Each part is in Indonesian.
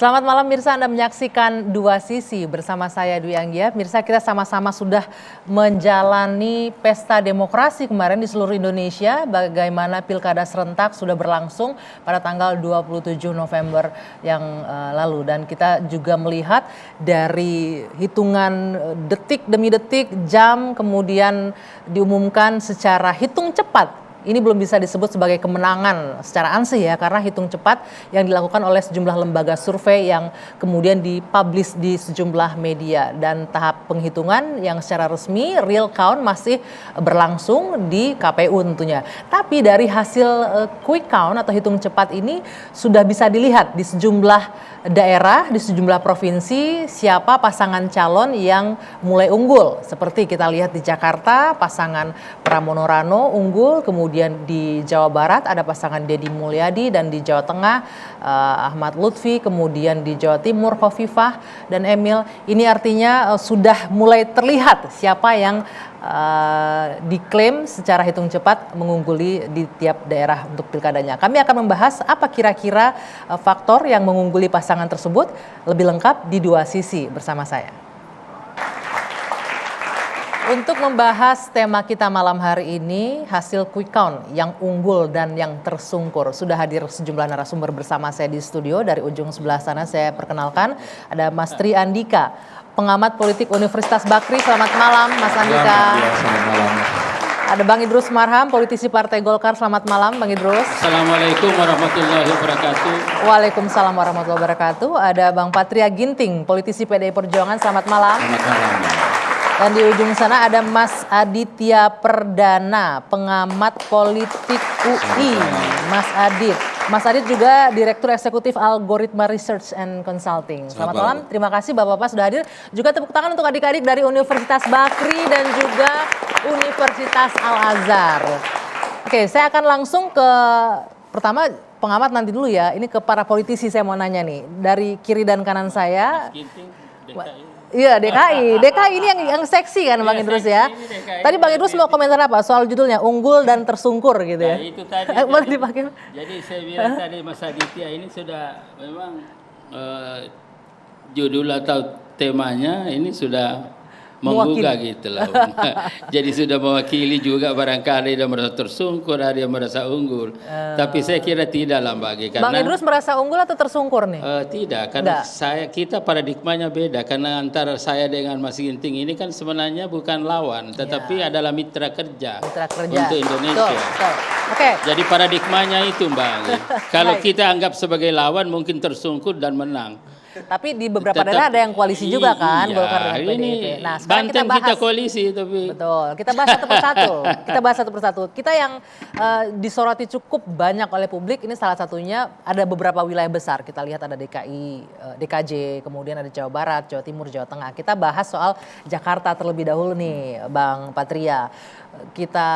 Selamat malam Mirsa, Anda menyaksikan Dua Sisi bersama saya Dwi Anggia. Mirsa, kita sama-sama sudah menjalani pesta demokrasi kemarin di seluruh Indonesia. Bagaimana pilkada serentak sudah berlangsung pada tanggal 27 November yang lalu. Dan kita juga melihat dari hitungan detik demi detik, jam, kemudian diumumkan secara hitung cepat. Ini belum bisa disebut sebagai kemenangan secara ansih ya, karena hitung cepat yang dilakukan oleh sejumlah lembaga survei yang kemudian dipublish di sejumlah media. Dan tahap penghitungan yang secara resmi, real count masih berlangsung di KPU tentunya. Tapi dari hasil quick count atau hitung cepat ini sudah bisa dilihat di sejumlah daerah, di sejumlah provinsi siapa pasangan calon yang mulai unggul. Seperti kita lihat di Jakarta, pasangan Pramono Rano unggul, kemudian di Jawa Barat ada pasangan Deddy Mulyadi, dan di Jawa Tengah Ahmad Lutfi, kemudian di Jawa Timur Khofifah dan Emil. Ini artinya sudah mulai terlihat siapa yang diklaim secara hitung cepat mengungguli di tiap daerah untuk pilkadanya. Kami akan membahas apa kira-kira faktor yang mengungguli pasangan tersebut lebih lengkap di Dua Sisi bersama saya. Untuk membahas tema kita malam hari ini, hasil quick count yang unggul dan yang tersungkur. Sudah hadir sejumlah narasumber bersama saya di studio. Dari ujung sebelah sana saya perkenalkan, ada Mas Tri Andika, pengamat politik Universitas Bakri. Selamat malam Mas Andika. Ya, selamat malam. Ada Bang Idrus Marham, politisi Partai Golkar. Selamat malam Bang Idrus. Assalamualaikum warahmatullahi wabarakatuh. Waalaikumsalam warahmatullahi wabarakatuh. Ada Bang Patria Ginting, politisi PDI Perjuangan. Selamat malam. Selamat malam. Dan di ujung sana ada Mas Aditya Perdana, pengamat politik UI. Mas Adit. Mas Adit juga Direktur Eksekutif Algoritma Research and Consulting. Selamat malam. Terima kasih Bapak-Bapak sudah hadir. Juga tepuk tangan untuk adik-adik dari Universitas Bakri dan juga Universitas Al-Azhar. Oke, saya akan langsung ke pertama pengamat nanti dulu ya. Ini ke para politisi saya mau nanya nih. Dari kiri dan kanan saya. Iya, DKI ini yang seksi kan Bang Idrus ya. Tadi Bang Idrus mau komentar apa soal judulnya unggul dan tersungkur gitu ya. Nah, itu tadi. Boleh dipakai. Jadi saya bilang tadi Mas Aditya ini sudah memang judul atau temanya ini sudah menggugah gitu loh. Jadi sudah mewakili juga, barangkali dia merasa tersungkur, ada yang merasa unggul. Tapi saya kira tidak lah bagi, karena Bang Idrus merasa unggul atau tersungkur nih? Tidak, karena kita paradigmanya beda. Karena antara saya dengan Mas Ginting ini kan sebenarnya bukan lawan, tetapi adalah mitra kerja untuk Indonesia. Betul. Oke. Jadi paradigmanya itu Mbak. Kalau kita anggap sebagai lawan mungkin tersungkur dan menang. Tapi di beberapa daerah ada yang koalisi juga kan, Golkar dan PDIP. Nah, sekarang kita koalisi tapi. Betul, kita bahas satu persatu. Kita yang disoroti cukup banyak oleh publik, ini salah satunya ada beberapa wilayah besar. Kita lihat ada DKI, DKJ, kemudian ada Jawa Barat, Jawa Timur, Jawa Tengah. Kita bahas soal Jakarta terlebih dahulu nih, Bang Patria. Kita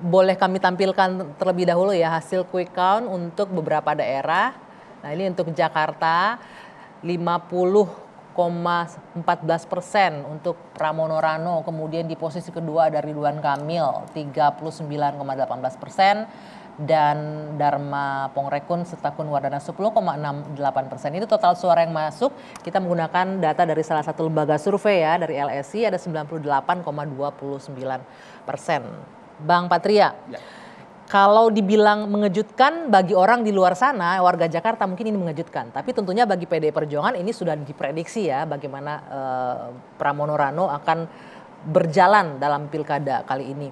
boleh kami tampilkan terlebih dahulu ya hasil quick count untuk beberapa daerah. Nah, ini untuk Jakarta. 50,14% untuk Pramono Rano, kemudian di posisi kedua ada Ridwan Kamil 39,18%, dan Dharma Pongrekun Setakun Wardana 10,68%. Itu total suara yang masuk. Kita menggunakan data dari salah satu lembaga survei ya, dari LSI, ada 98,29%. Bang Patria. Ya. Kalau dibilang mengejutkan bagi orang di luar sana, warga Jakarta mungkin ini mengejutkan. Tapi tentunya bagi PDI Perjuangan ini sudah diprediksi ya bagaimana Pramono Rano akan berjalan dalam pilkada kali ini.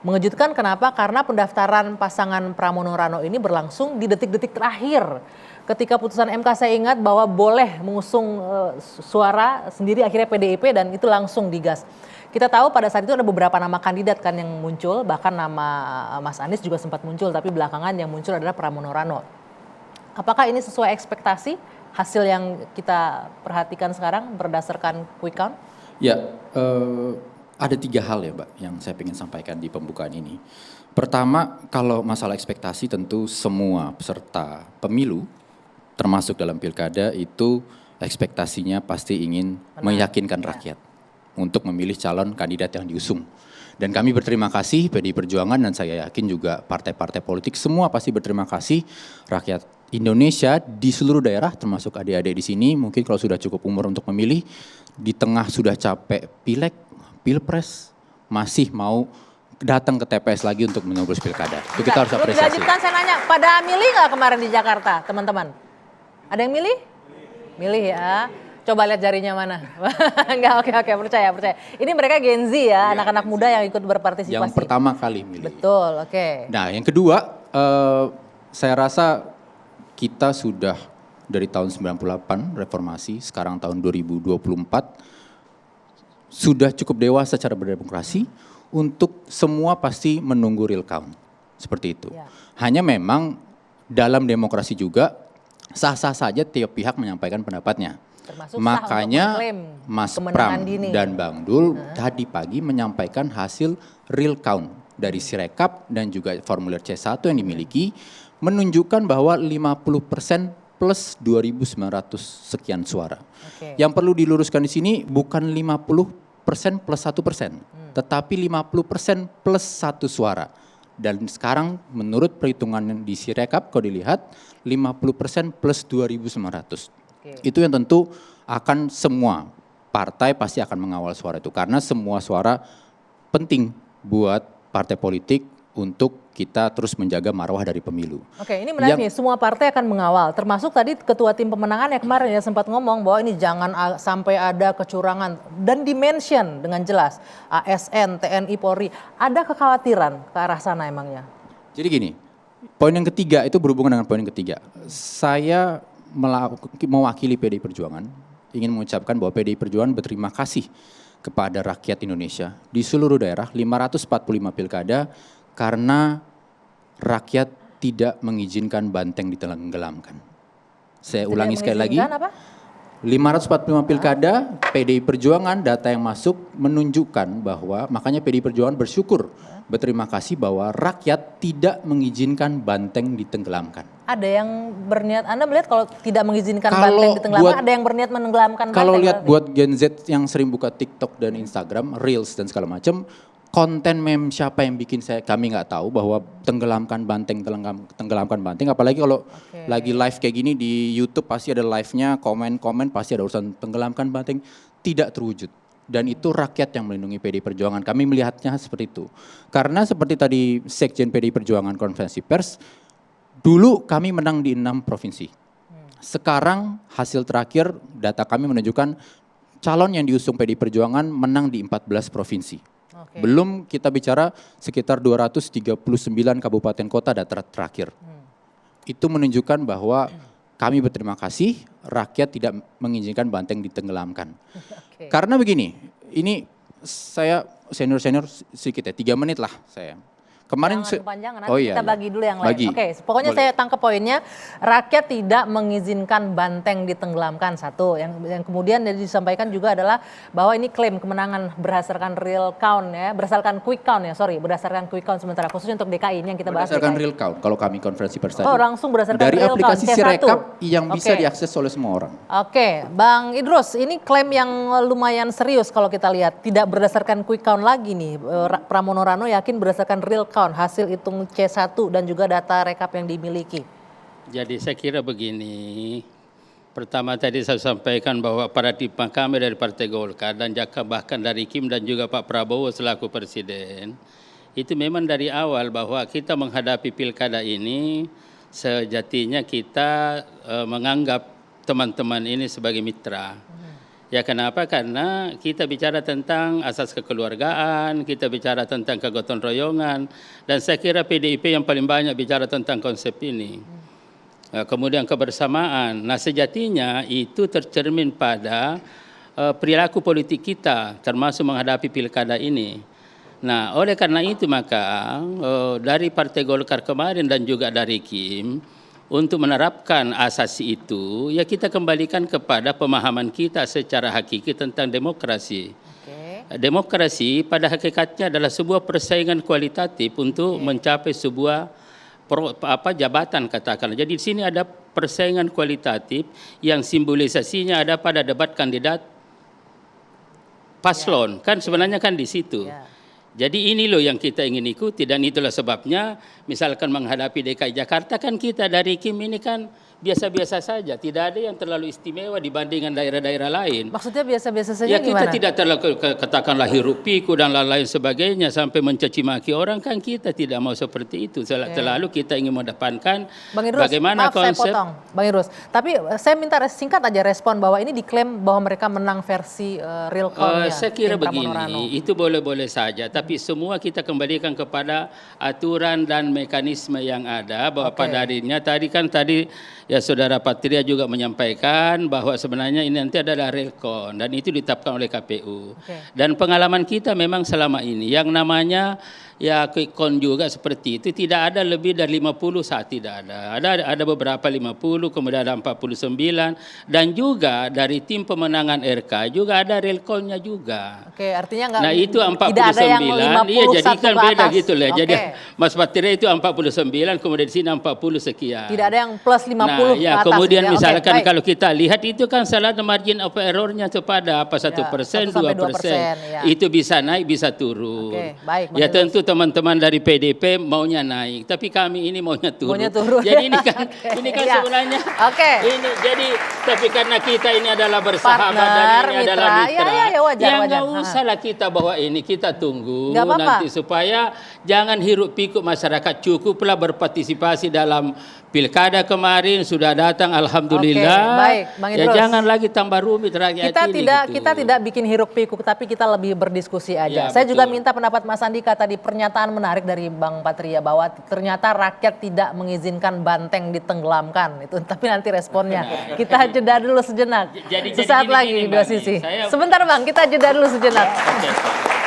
Mengejutkan kenapa? Karena pendaftaran pasangan Pramono Rano ini berlangsung di detik-detik terakhir. Ketika putusan MK saya ingat bahwa boleh mengusung suara sendiri, akhirnya PDIP dan itu langsung digas. Kita tahu pada saat itu ada beberapa nama kandidat kan yang muncul, bahkan nama Mas Anies juga sempat muncul, tapi belakangan yang muncul adalah Pramono Rano. Apakah ini sesuai ekspektasi hasil yang kita perhatikan sekarang berdasarkan quick count? Ya, ada 3 hal ya Mbak yang saya ingin sampaikan di pembukaan ini. Pertama, kalau masalah ekspektasi tentu semua peserta pemilu termasuk dalam pilkada itu ekspektasinya pasti ingin meyakinkan rakyat untuk memilih calon kandidat yang diusung. Dan kami berterima kasih PDI Perjuangan dan saya yakin juga partai-partai politik semua pasti berterima kasih, rakyat Indonesia di seluruh daerah termasuk adik-adik di sini mungkin kalau sudah cukup umur untuk memilih, di tengah sudah capek pileg, pilpres, masih mau datang ke TPS lagi untuk menyoblos pilkada. Itu kita harus apresiasi. Dilanjutkan saya nanya, pada milih nggak kemarin di Jakarta teman-teman? Ada yang milih? Milih ya. Coba lihat jarinya mana. Enggak, oke, percaya. Ini mereka Gen Z ya, anak-anak muda yang ikut berpartisipasi. Yang pertama kali milih. Betul, oke. Nah yang kedua, saya rasa kita sudah dari tahun 98 reformasi, sekarang tahun 2024, sudah cukup dewasa cara berdemokrasi untuk semua pasti menunggu real count. Seperti itu. Ya. Hanya memang dalam demokrasi juga sah-sah saja tiap pihak menyampaikan pendapatnya. Termasuk Makanya Mas Pram dini. dan Bang Dul tadi pagi menyampaikan hasil real count dari Sirekap dan juga formulir C1 yang dimiliki menunjukkan bahwa 50% plus 2.900 sekian suara. Oke. Yang perlu diluruskan di sini bukan 50% plus 1%, tetapi 50% plus 1 suara. Dan sekarang menurut perhitungan di Sirekap kalau dilihat 50% plus 2.900. Itu yang tentu akan semua partai pasti akan mengawal suara itu karena semua suara penting buat partai politik untuk kita terus menjaga marwah dari pemilu. Oke, ini menarik nih, semua partai akan mengawal, termasuk tadi ketua tim pemenangan yang kemarin ya sempat ngomong bahwa ini jangan sampai ada kecurangan dan dimention dengan jelas ASN, TNI, Polri. Ada kekhawatiran ke arah sana emangnya? Jadi gini, poin yang ketiga itu berhubungan dengan poin yang ketiga. Saya mewakili PDI Perjuangan ingin mengucapkan bahwa PDI Perjuangan berterima kasih kepada rakyat Indonesia di seluruh daerah 545 pilkada karena rakyat tidak mengizinkan banteng ditenggelamkan. Saya ulangi sekali lagi. Apa? 545 pilkada PDI Perjuangan data yang masuk menunjukkan bahwa makanya PDI Perjuangan bersyukur berterima kasih bahwa rakyat tidak mengizinkan banteng ditenggelamkan. Ada yang berniat, Anda melihat kalau tidak mengizinkan banteng ditenggelamkan, ada yang berniat menenggelamkan banteng? Kalau lihat buat Gen Z yang sering buka TikTok dan Instagram, Reels dan segala macam, konten meme siapa yang bikin kami nggak tahu bahwa tenggelamkan banteng, apalagi kalau lagi live kayak gini di YouTube pasti ada live-nya, komen-komen pasti ada urusan tenggelamkan banteng, tidak terwujud. Dan itu rakyat yang melindungi PDI Perjuangan. Kami melihatnya seperti itu. Karena seperti tadi Sekjen PDI Perjuangan konferensi pers, dulu kami menang di 6 provinsi. Sekarang hasil terakhir data kami menunjukkan calon yang diusung PDI Perjuangan menang di 14 provinsi. Belum kita bicara sekitar 239 kabupaten kota data terakhir. Itu menunjukkan bahwa kami berterima kasih rakyat tidak mengizinkan banteng ditenggelamkan. Karena begini, ini saya senior sedikit ya, 3 menit lah saya. Kemarin jangan kepanjangan, nanti kita bagi dulu yang lain. Oke, pokoknya boleh. saya tangkap poinnya, rakyat tidak mengizinkan banteng ditenggelamkan, satu. Yang kemudian disampaikan juga adalah bahwa ini klaim kemenangan berdasarkan real count ya, berdasarkan quick count sementara khususnya untuk DKI ini yang kita bahas. Berdasarkan DKI. real count kalau kami konferensi pers tadi. Oh, langsung berdasarkan dari real count. aplikasi C1. Sirekap yang bisa diakses oleh semua orang. Oke, Bang Idrus, ini klaim yang lumayan serius kalau kita lihat. Tidak berdasarkan quick count lagi nih. Pramono Rano yakin berdasarkan real count, hasil hitung C1 dan juga data rekap yang dimiliki. Jadi saya kira begini. Pertama tadi saya sampaikan bahwa paradigma kami dari Partai Golkar dan bahkan dari Kim dan juga Pak Prabowo selaku Presiden. Itu memang dari awal bahwa kita menghadapi pilkada ini sejatinya kita menganggap teman-teman ini sebagai mitra. Ya kenapa? Karena kita bicara tentang asas kekeluargaan, kita bicara tentang kegotong royongan, dan saya kira PDIP yang paling banyak bicara tentang konsep ini. Kemudian kebersamaan. Nah sejatinya itu tercermin pada perilaku politik kita, termasuk menghadapi pilkada ini. Nah oleh karena itu maka dari Partai Golkar kemarin dan juga dari Kim, untuk menerapkan asas itu, ya kita kembalikan kepada pemahaman kita secara hakiki tentang demokrasi. Demokrasi pada hakikatnya adalah sebuah persaingan kualitatif untuk mencapai sebuah jabatan katakanlah. Jadi di sini ada persaingan kualitatif yang simbolisasinya ada pada debat kandidat paslon. Kan sebenarnya kan di situ. Jadi ini loh yang kita ingin ikuti dan itulah sebabnya misalkan menghadapi DKI Jakarta kan kita dari Kim ini kan biasa-biasa saja, tidak ada yang terlalu istimewa dibandingkan daerah-daerah lain. Maksudnya biasa-biasa saja Ya kita gimana? tidak terlalu katakanlah hiruk pikuk dan lain-lain sebagainya sampai mencaci maki orang kan kita tidak mau seperti itu. Selalu kita ingin mendepankan Bang Idrus, bagaimana maaf konsep. saya potong, Bang Idrus. Tapi saya minta singkat aja respon bahwa ini diklaim bahwa mereka menang versi real count-nya. Saya kira tim Pramono Rano. begini, itu boleh-boleh saja, tapi semua kita kembalikan kepada aturan dan mekanisme yang ada bahwa pada harinya tadi ya Saudara Patria juga menyampaikan bahwa sebenarnya ini nanti adalah real count dan itu ditetapkan oleh KPU. Dan pengalaman kita memang selama ini yang namanya ya quick count juga seperti itu tidak ada lebih dari 50 saat tidak ada. Ada beberapa 50, kemudian ada 49 dan juga dari tim pemenangan RK juga ada real count-nya juga. Oke, artinya nggak Nah itu 49, tidak ada yang 50 iya jadi kan ke beda atas. gitu lah. Jadi Oke. Mas Patria itu 49, kemudian di sini 40 sekian. Tidak ada yang plus 50 Nah, ke ya atas. kemudian gitu ya. Oke, misalkan baik. kalau kita lihat itu kan salah ada margin of error-nya kepada apa 1%, 1 sampai 2%. 2%, ya. Itu bisa naik, bisa turun. Oke, baik, Bang Ya Idrus. tentu teman-teman dari PDP maunya naik, tapi kami ini maunya turun. Maunya turun. Jadi ini kan Oke, ini kan ya. sebenarnya Oke. ini jadi tapi karena kita ini adalah bersahabat dan Partner, ini adalah mitra. mitra. Ya, wajar, ya wajar. nggak usah lah kita bawa ini, kita tunggu Nggak apa-apa. nanti supaya jangan hiruk pikuk masyarakat, cukuplah berpartisipasi dalam pilkada kemarin sudah datang alhamdulillah. Oke, baik, Bang Ya Idrus. jangan lagi tambah rumit rakyat Kita ini tidak gitu. kita tidak bikin hiruk pikuk tapi kita lebih berdiskusi aja. Ya, Saya juga betul. minta pendapat Mas Andika tadi, pernyataan menarik dari Bang Patria bahwa ternyata rakyat tidak mengizinkan banteng ditenggelamkan. Itu tapi nanti responnya. Kita jeda dulu sejenak. Jadi Sesaat gini, lagi gini, di dua Mbak, sisi. saya- Sebentar Bang, kita jeda dulu sejenak. Oke, Pak.